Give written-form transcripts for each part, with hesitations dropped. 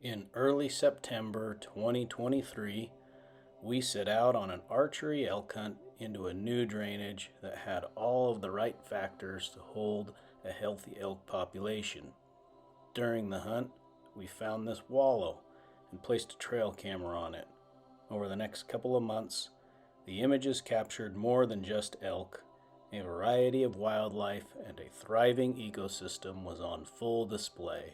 In early September 2023, we set out on an archery elk hunt into a new drainage that had all of the right factors to hold a healthy elk population. During the hunt, we found this wallow and placed a trail camera on it. Over the next couple of months, the images captured more than just elk. A variety of wildlife and a thriving ecosystem was on full display.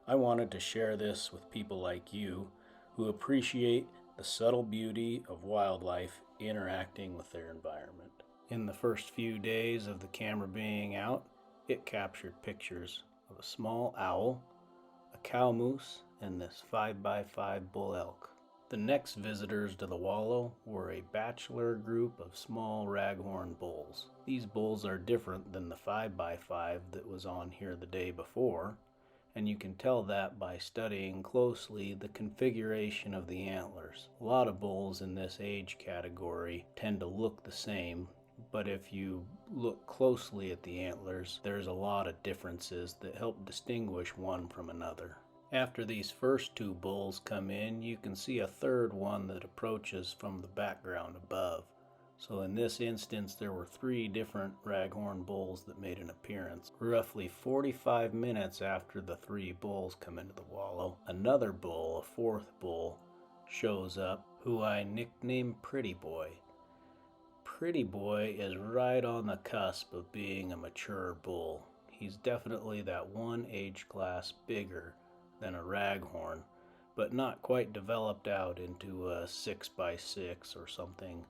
I wanted to share this with people like you who appreciate the subtle beauty of wildlife interacting with their environment. In the first few days of the camera being out, it captured pictures of a small owl, a cow moose, and this 5x5 bull elk. The next visitors to the wallow were a bachelor group of small raghorn bulls. These bulls are different than the 5x5 that was on here the day before, and you can tell that by studying closely the configuration of the antlers. A lot of bulls in this age category tend to look the same, but if you look closely at the antlers, there's a lot of differences that help distinguish one from another. After these first two bulls come in, you can see a third one that approaches from the background above. So in this instance, there were 3 different raghorn bulls that made an appearance. Roughly 45 minutes after the 3 bulls come into the wallow, another bull, a 4th bull, shows up, who I nicknamed Pretty Boy. Pretty Boy is right on the cusp of being a mature bull. He's definitely that one age class bigger than a raghorn, but not quite developed out into a 6x6 or something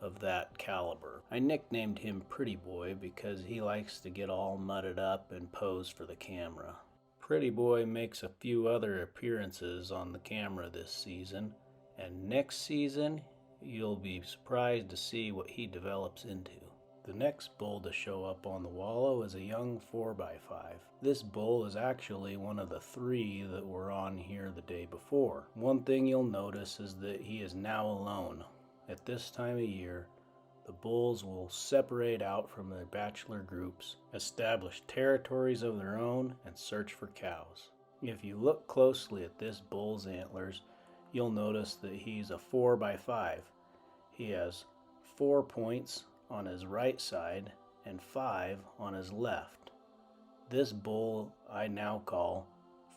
of that caliber. I nicknamed him Pretty Boy because he likes to get all mudded up and pose for the camera. Pretty Boy makes a few other appearances on the camera this season, and next season you'll be surprised to see what he develops into. The next bull to show up on the wallow is a young 4x5. This bull is actually one of the 3 that were on here the day before. One thing you'll notice is that he is now alone. At this time of year, the bulls will separate out from their bachelor groups, establish territories of their own, and search for cows. If you look closely at this bull's antlers, you'll notice that he's a 4x5. He has 4 points on his right side and 5 on his left. This bull I now call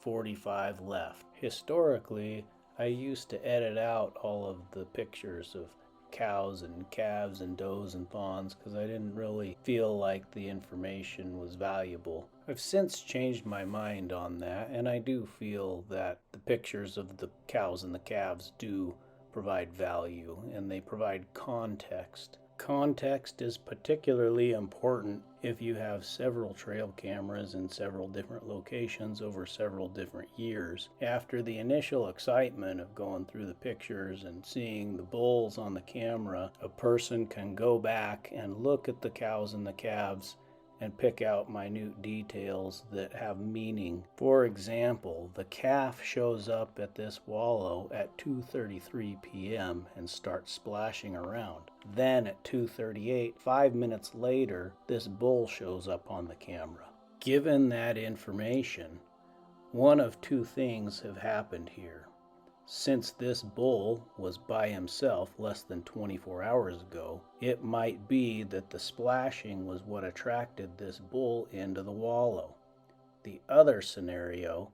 45 left. Historically, I used to edit out all of the pictures of cows and calves and does and fawns because I didn't really feel like the information was valuable. I've since changed my mind on that, and I do feel that the pictures of the cows and the calves do provide value, and they provide context. Context is particularly important if you have several trail cameras in several different locations over several different years. After the initial excitement of going through the pictures and seeing the bulls on the camera, a person can go back and look at the cows and the calves and pick out minute details that have meaning. For example, the calf shows up at this wallow at 2:33 p.m. and starts splashing around. Then at 2:38, 5 minutes later, this bull shows up on the camera. Given that information, one of 2 things have happened here. Since this bull was by himself less than 24 hours ago, it might be that the splashing was what attracted this bull into the wallow. The other scenario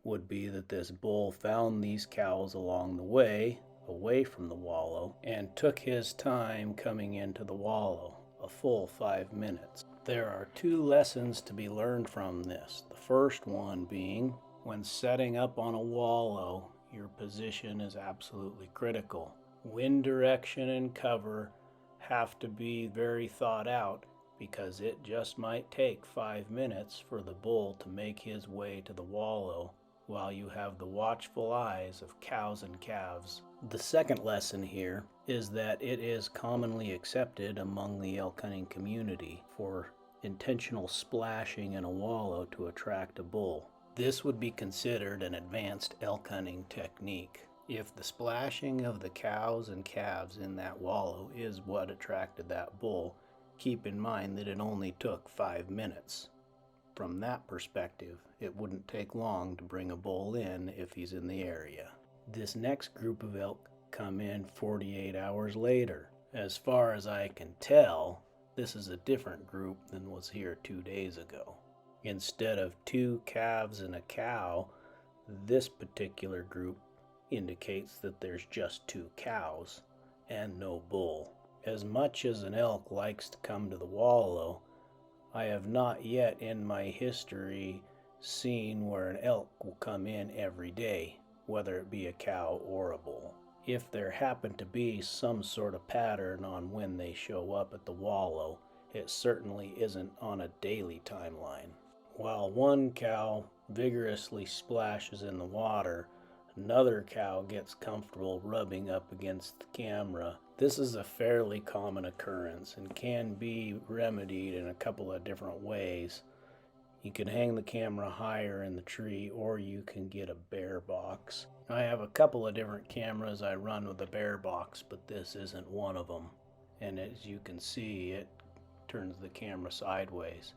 would be that this bull found these cows along the way, away from the wallow, and took his time coming into the wallow, a full 5 minutes. There are 2 lessons to be learned from this. The first one being, when setting up on a wallow, your position is absolutely critical. Wind direction and cover have to be very thought out because it just might take 5 minutes for the bull to make his way to the wallow while you have the watchful eyes of cows and calves. The second lesson here is that it is commonly accepted among the elk hunting community for intentional splashing in a wallow to attract a bull. This would be considered an advanced elk hunting technique. If the splashing of the cows and calves in that wallow is what attracted that bull, keep in mind that it only took 5 minutes. From that perspective, it wouldn't take long to bring a bull in if he's in the area. This next group of elk come in 48 hours later. As far as I can tell, this is a different group than was here 2 days ago. Instead of 2 calves and a cow, this particular group indicates that there's just 2 cows and no bull. As much as an elk likes to come to the Wallow, I have not yet in my history seen where an elk will come in every day, whether it be a cow or a bull. If there happened to be some sort of pattern on when they show up at the Wallow, it certainly isn't on a daily timeline. While one cow vigorously splashes in the water, another cow gets comfortable rubbing up against the camera. This is a fairly common occurrence and can be remedied in a couple of different ways. You can hang the camera higher in the tree, or you can get a bear box. I have a couple of different cameras I run with a bear box, but this isn't one of them. And as you can see, it turns the camera sideways.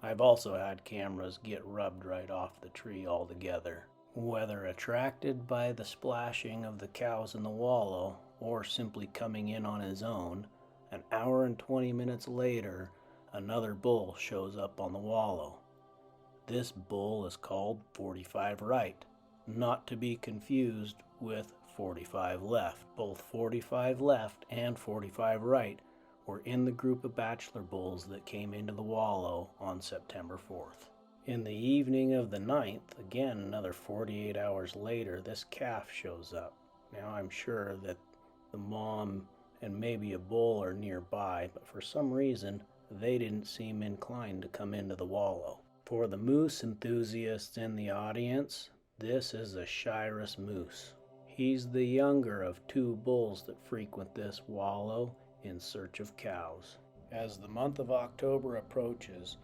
I've also had cameras get rubbed right off the tree altogether. Whether attracted by the splashing of the cows in the Wallow, or simply coming in on his own, an hour and 20 minutes later, another bull shows up on the Wallow. This bull is called 45 right, not to be confused with 45 left. Both 45 left and 45 right were in the group of bachelor bulls that came into the Wallow on September 4th. In the evening of the 9th, again another 48 hours later, this calf shows up. Now I'm sure that the mom and maybe a bull are nearby, but for some reason they didn't seem inclined to come into the Wallow. For the moose enthusiasts in the audience, this is a Shiras moose. He's the younger of 2 bulls that frequent this Wallow in search of cows. As the month of October approaches,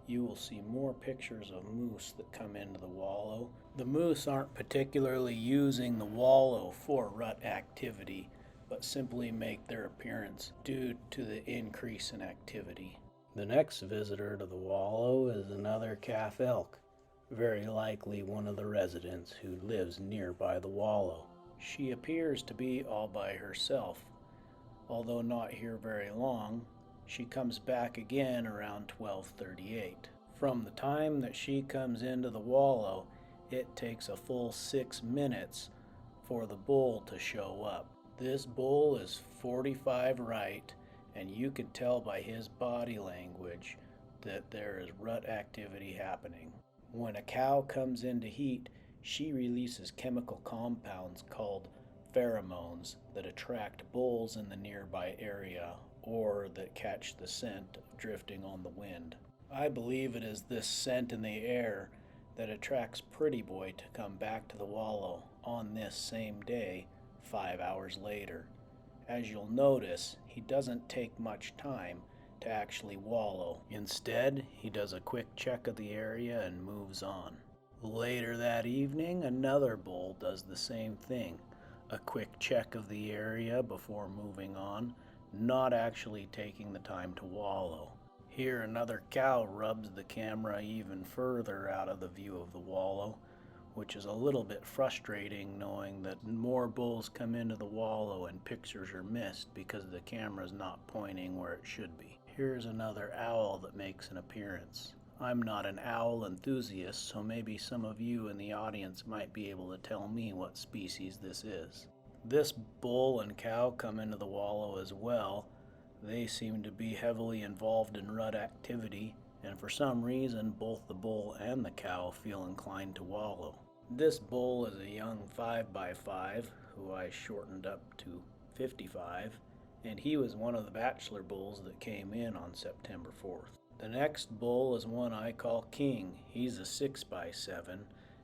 you will see more pictures of moose that come into the Wallow. The moose aren't particularly using the Wallow for rut activity, but simply make their appearance due to the increase in activity. The next visitor to the Wallow is another calf elk, very likely one of the residents who lives nearby the Wallow. She appears to be all by herself. Although not here very long, she comes back again around 12:38. From the time that she comes into the Wallow, it takes a full 6 minutes for the bull to show up. This bull is 45 right, and you can tell by his body language that there is rut activity happening. When a cow comes into heat, she releases chemical compounds called pheromones that attract bulls in the nearby area or that catch the scent of drifting on the wind. I believe it is this scent in the air that attracts Pretty Boy to come back to the Wallow on this same day, 5 hours later. As you'll notice, he doesn't take much time to actually wallow. Instead, he does a quick check of the area and moves on. Later that evening, another bull does the same thing. A quick check of the area before moving on, not actually taking the time to wallow. Here another cow rubs the camera even further out of the view of the Wallow, which is a little bit frustrating knowing that more bulls come into the Wallow and pictures are missed because the camera's not pointing where it should be. Here's another owl that makes an appearance. I'm not an owl enthusiast, so maybe some of you in the audience might be able to tell me what species this is. This bull and cow come into the Wallow as well. They seem to be heavily involved in rut activity, and for some reason both the bull and the cow feel inclined to wallow. This bull is a young 5x5 who I shortened up to 55, and he was one of the bachelor bulls that came in on September 4th. The next bull is one I call King. He's a 6x7,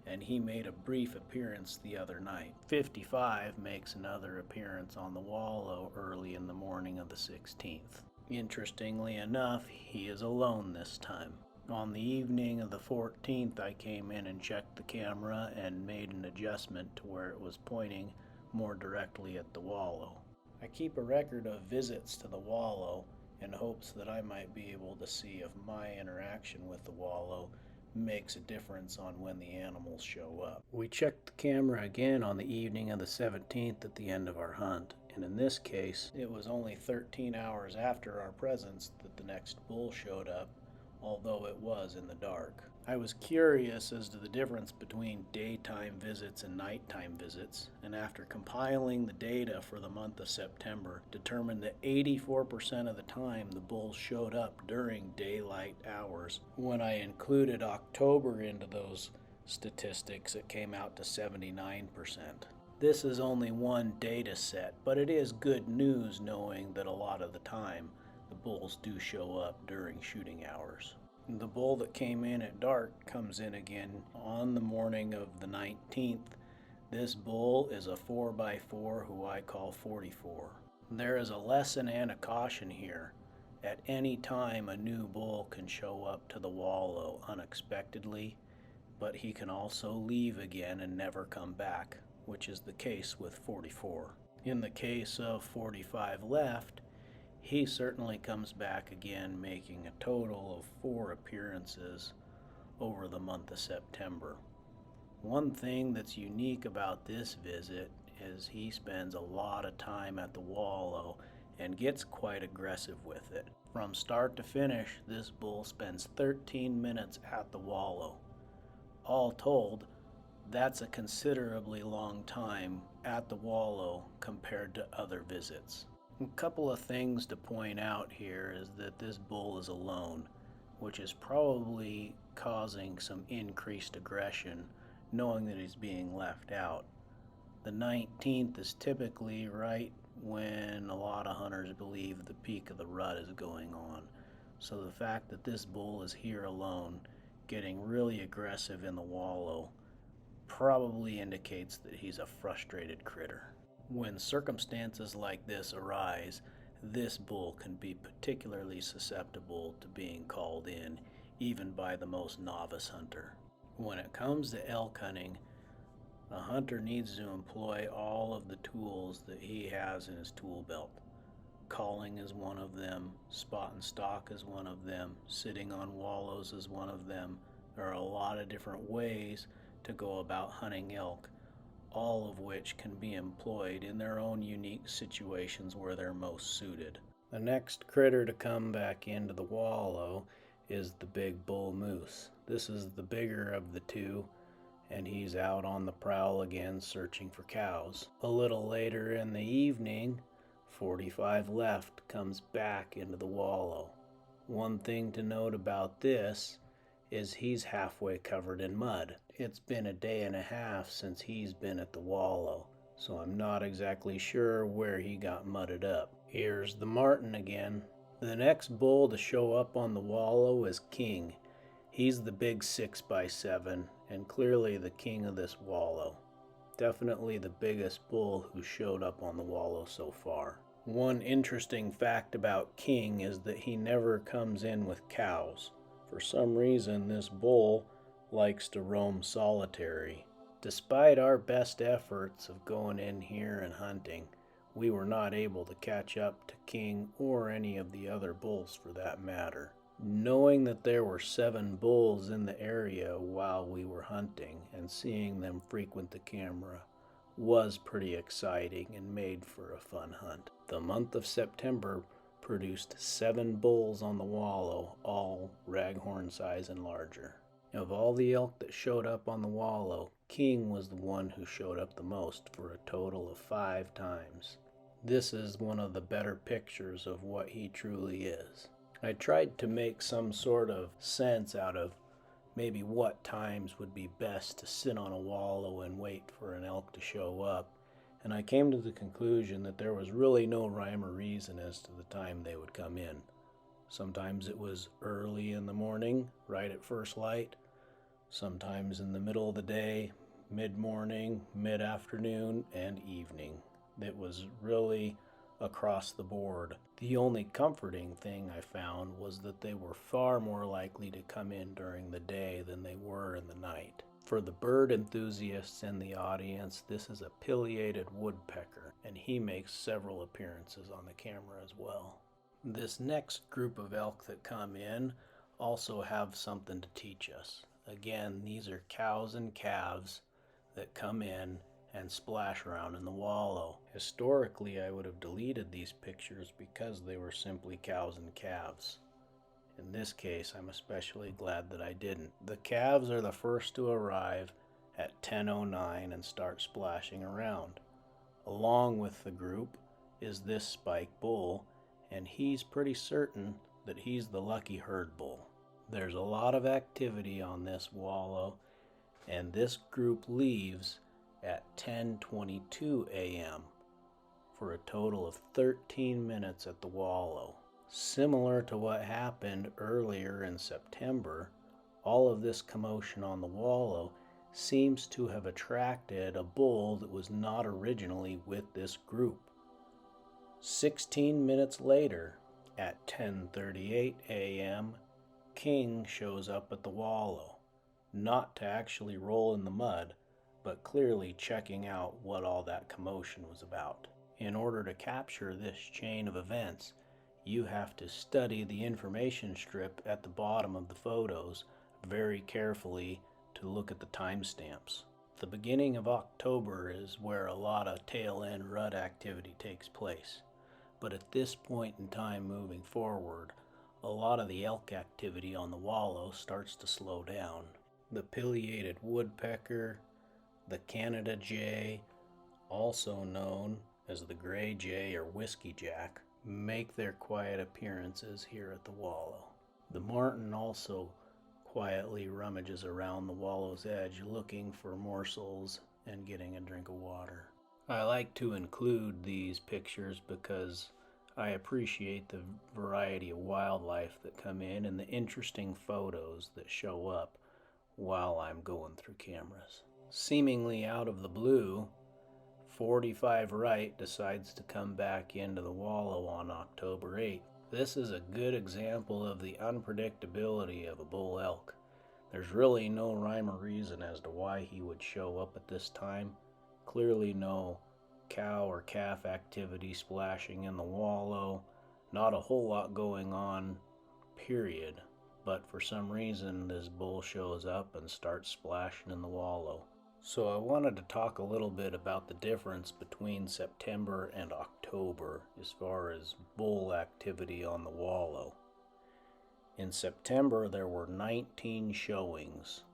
and he made a brief appearance the other night. 55 makes another appearance on the Wallow early in the morning of the 16th. Interestingly enough, he is alone this time. On the evening of the 14th, I came in and checked the camera and made an adjustment to where it was pointing more directly at the Wallow. I keep a record of visits to the Wallow in hopes that I might be able to see if my interaction with the Wallow makes a difference on when the animals show up. We checked the camera again on the evening of the 17th at the end of our hunt, and in this case, it was only 13 hours after our presence that the next bull showed up, although it was in the dark. I was curious as to the difference between daytime visits and nighttime visits, and after compiling the data for the month of September, determined that 84% of the time the bulls showed up during daylight hours. When I included October into those statistics, it came out to 79%. This is only one data set, but it is good news knowing that a lot of the time the bulls do show up during shooting hours. The bull that came in at dark comes in again on the morning of the 19th. This bull is a 4x4 who I call 44. There is a lesson and a caution here. At any time a new bull can show up to the wallow unexpectedly, but he can also leave again and never come back, which is the case with 44. In the case of 45 left, he certainly comes back again, making a total of 4 appearances over the month of September. One thing that's unique about this visit is he spends a lot of time at the wallow and gets quite aggressive with it. From start to finish, this bull spends 13 minutes at the wallow. All told, that's a considerably long time at the wallow compared to other visits. A couple of things to point out here is that this bull is alone, which is probably causing some increased aggression, knowing that he's being left out. The 19th is typically right when a lot of hunters believe the peak of the rut is going on. So the fact that this bull is here alone, getting really aggressive in the wallow, probably indicates that he's a frustrated critter. When circumstances like this arise, this bull can be particularly susceptible to being called in, even by the most novice hunter. When it comes to elk hunting, a hunter needs to employ all of the tools that he has in his tool belt. Calling is one of them, spot and stalk is one of them, sitting on wallows is one of them. There are a lot of different ways to go about hunting elk, all of which can be employed in their own unique situations where they're most suited. The next critter to come back into the wallow is the big bull moose. This is the bigger of the two, and he's out on the prowl again searching for cows. A little later in the evening, 45 left comes back into the wallow. One thing to note about this is he's halfway covered in mud. It's been a day and a half since he's been at the wallow, so I'm not exactly sure where he got mudded up. Here's the marten again. The next bull to show up on the wallow is King. He's the big 6x7 and clearly the king of this wallow. Definitely the biggest bull who showed up on the wallow so far. One interesting fact about King is that he never comes in with cows. For some reason, this bull likes to roam solitary. Despite our best efforts of going in here and hunting, we were not able to catch up to King or any of the other bulls for that matter. Knowing that there were 7 bulls in the area while we were hunting and seeing them frequent the camera was pretty exciting and made for a fun hunt. The month of September produced 7 bulls on the wallow, all raghorn size and larger. Of all the elk that showed up on the wallow, King was the one who showed up the most for a total of 5 times. This is one of the better pictures of what he truly is. I tried to make some sort of sense out of maybe what times would be best to sit on a wallow and wait for an elk to show up, and I came to the conclusion that there was really no rhyme or reason as to the time they would come in. Sometimes it was early in the morning, right at first light, sometimes in the middle of the day, mid-morning, mid-afternoon, and evening. It was really across the board. The only comforting thing I found was that they were far more likely to come in during the day than they were in the night. For the bird enthusiasts in the audience, this is a pileated woodpecker, and he makes several appearances on the camera as well. This next group of elk that come in also have something to teach us. Again, these are cows and calves that come in and splash around in the wallow. Historically, I would have deleted these pictures because they were simply cows and calves. In this case, I'm especially glad that I didn't. The calves are the first to arrive at 10:09 and start splashing around. Along with the group is this spike bull, and he's pretty certain that he's the lucky herd bull. There's a lot of activity on this wallow, and this group leaves at 10:22 a.m. for a total of 13 minutes at the wallow. Similar to what happened earlier in September, all of this commotion on the wallow seems to have attracted a bull that was not originally with this group. 16 minutes later, at 10:38 a.m., King shows up at the wallow, not to actually roll in the mud, but clearly checking out what all that commotion was about. In order to capture this chain of events, you have to study the information strip at the bottom of the photos very carefully to look at the timestamps. The beginning of October is where a lot of tail-end rut activity takes place, but at this point in time moving forward, a lot of the elk activity on the wallow starts to slow down. The pileated woodpecker, the Canada jay, also known as the gray jay or whiskey jack, make their quiet appearances here at the wallow. The marten also quietly rummages around the wallow's edge looking for morsels and getting a drink of water. I like to include these pictures because I appreciate the variety of wildlife that come in and the interesting photos that show up while I'm going through cameras. Seemingly out of the blue, 45 Right decides to come back into the wallow on October 8th. This is a good example of the unpredictability of a bull elk. There's really no rhyme or reason as to why he would show up at this time. Clearly no cow or calf activity splashing in the wallow. Not a whole lot going on, period. But for some reason this bull shows up and starts splashing in the wallow. So I wanted to talk a little bit about the difference between September and October as far as bull activity on the wallow. In September there were 19 showings.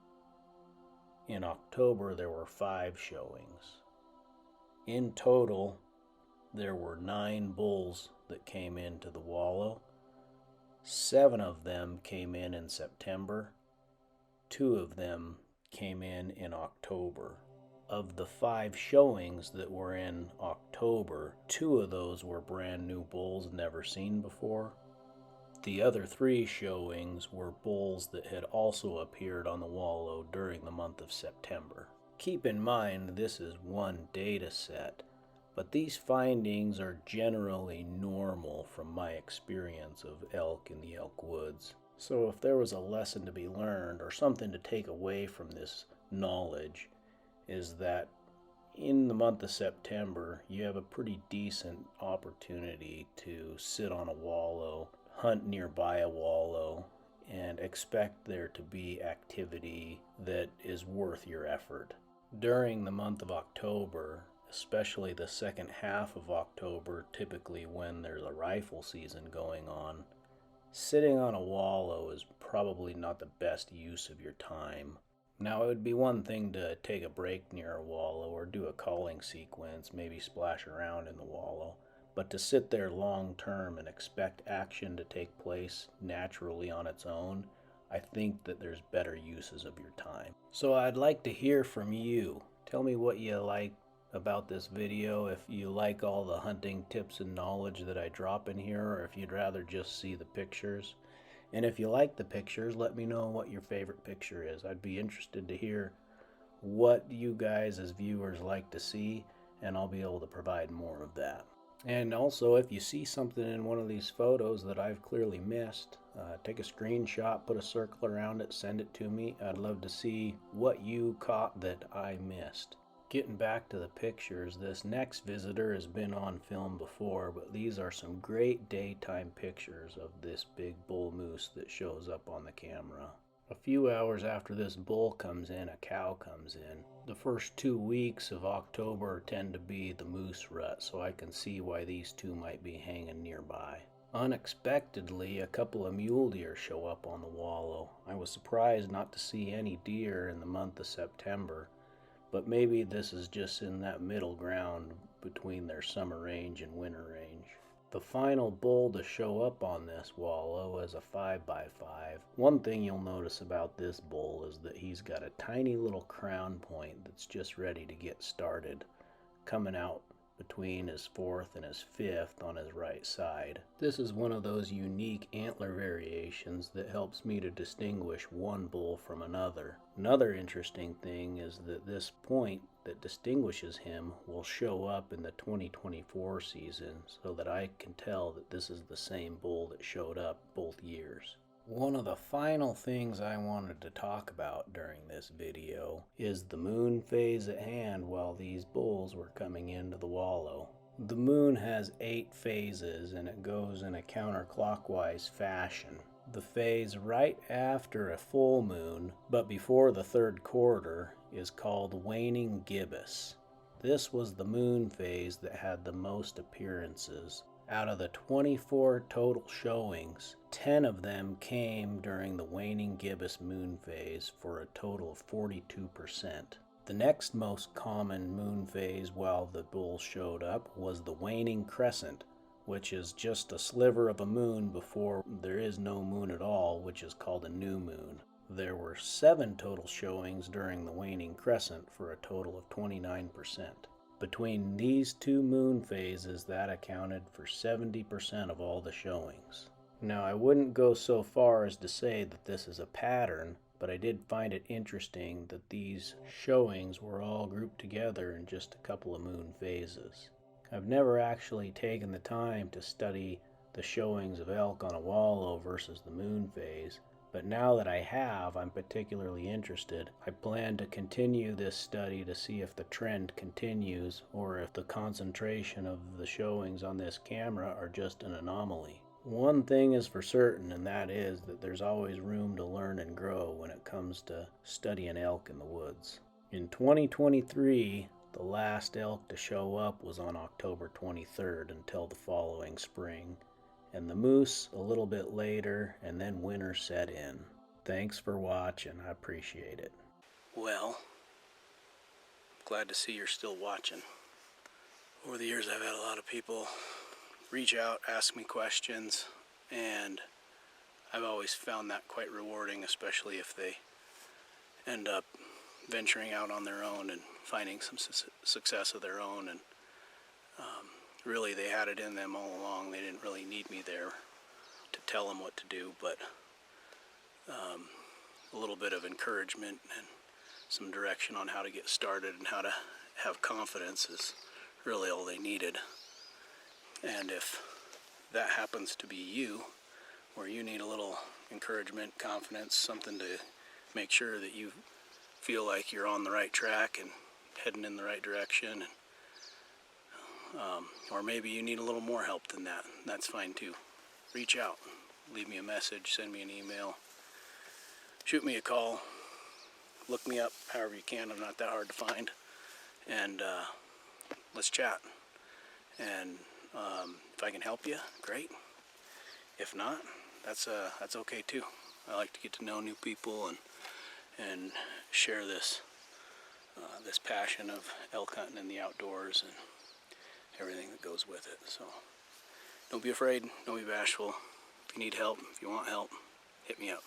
In October there were 5 showings. In total there were 9 bulls that came into the wallow. 7 of them came in September. 2 of them came in October. Of the 5 showings that were in October, 2 of those were brand new bulls never seen before. The other 3 showings were bulls that had also appeared on the wallow during the month of September. Keep in mind this is one data set, but these findings are generally normal from my experience of elk in the elk woods. So if there was a lesson to be learned or something to take away from this knowledge, is that in the month of September you have a pretty decent opportunity to sit on a wallow, hunt nearby a wallow, and expect there to be activity that is worth your effort. During the month of October, especially the second half of October, typically when there's a rifle season going on, sitting on a wallow is probably not the best use of your time. Now, it would be one thing to take a break near a wallow or do a calling sequence, maybe splash around in the wallow, but to sit there long term and expect action to take place naturally on its own, I think that there's better uses of your time. So I'd like to hear from you. Tell me what you like about this video, if you like all the hunting tips and knowledge that I drop in here, or if you'd rather just see the pictures. And if you like the pictures, let me know what your favorite picture is. I'd be interested to hear what you guys as viewers like to see, and I'll be able to provide more of that. And also, if you see something in one of these photos that I've clearly missed, take a screenshot, put a circle around it, send it to me. I'd love to see what you caught that I missed. Getting back to the pictures, this next visitor has been on film before, but these are some great daytime pictures of this big bull moose that shows up on the camera. A few hours after this bull comes in, a cow comes in. The first 2 weeks of October tend to be the moose rut, so I can see why these two might be hanging nearby. Unexpectedly, a couple of mule deer show up on the wallow. I was surprised not to see any deer in the month of September, but maybe this is just in that middle ground between their summer range and winter range. The final bull to show up on this wallow is a 5x5. One thing you'll notice about this bull is that he's got a tiny little crown point that's just ready to get started, coming out between his fourth and his fifth on his right side. This is one of those unique antler variations that helps me to distinguish one bull from another. Another interesting thing is that this point that distinguishes him will show up in the 2024 season, so that I can tell that this is the same bull that showed up both years. One of the final things I wanted to talk about during this video is the moon phase at hand while these bulls were coming into the wallow. The moon has 8 phases and it goes in a counterclockwise fashion. The phase right after a full moon, but before the third quarter, is called waning gibbous. This was the moon phase that had the most appearances. Out of the 24 total showings, 10 of them came during the waning gibbous moon phase for a total of 42%. The next most common moon phase while the bulls showed up was the waning crescent, which is just a sliver of a moon before there is no moon at all, which is called a new moon. There were 7 total showings during the waning crescent for a total of 29%. Between these 2 moon phases, that accounted for 70% of all the showings. Now, I wouldn't go so far as to say that this is a pattern, but I did find it interesting that these showings were all grouped together in just a couple of moon phases. I've never actually taken the time to study the showings of elk on a wallow versus the moon phase, but now that I have, I'm particularly interested. I plan to continue this study to see if the trend continues or if the concentration of the showings on this camera are just an anomaly. One thing is for certain, and that is that there's always room to learn and grow when it comes to studying elk in the woods. In 2023, the last elk to show up was on October 23rd until the following spring, and the moose a little bit later, and then winter set in. Thanks for watching. I appreciate it. Well, glad to see you're still watching. Over the years, I've had a lot of people reach out, ask me questions, and I've always found that quite rewarding, especially if they end up venturing out on their own and finding some success of their own. And really, they had it in them all along. They didn't really need me there to tell them what to do, but a little bit of encouragement and some direction on how to get started and how to have confidence is really all they needed. And if that happens to be you, where you need a little encouragement, confidence, something to make sure that you feel like you're on the right track and heading in the right direction, or maybe you need a little more help than that, that's fine too. Reach out, leave me a message, send me an email, shoot me a call, look me up however you can. I'm not that hard to find, and let's chat. And if I can help you, great. If not, that's okay too. I like to get to know new people and share this passion of elk hunting in the outdoors and everything that goes with it. So don't be afraid, don't be bashful. If you need help, if you want help, hit me up.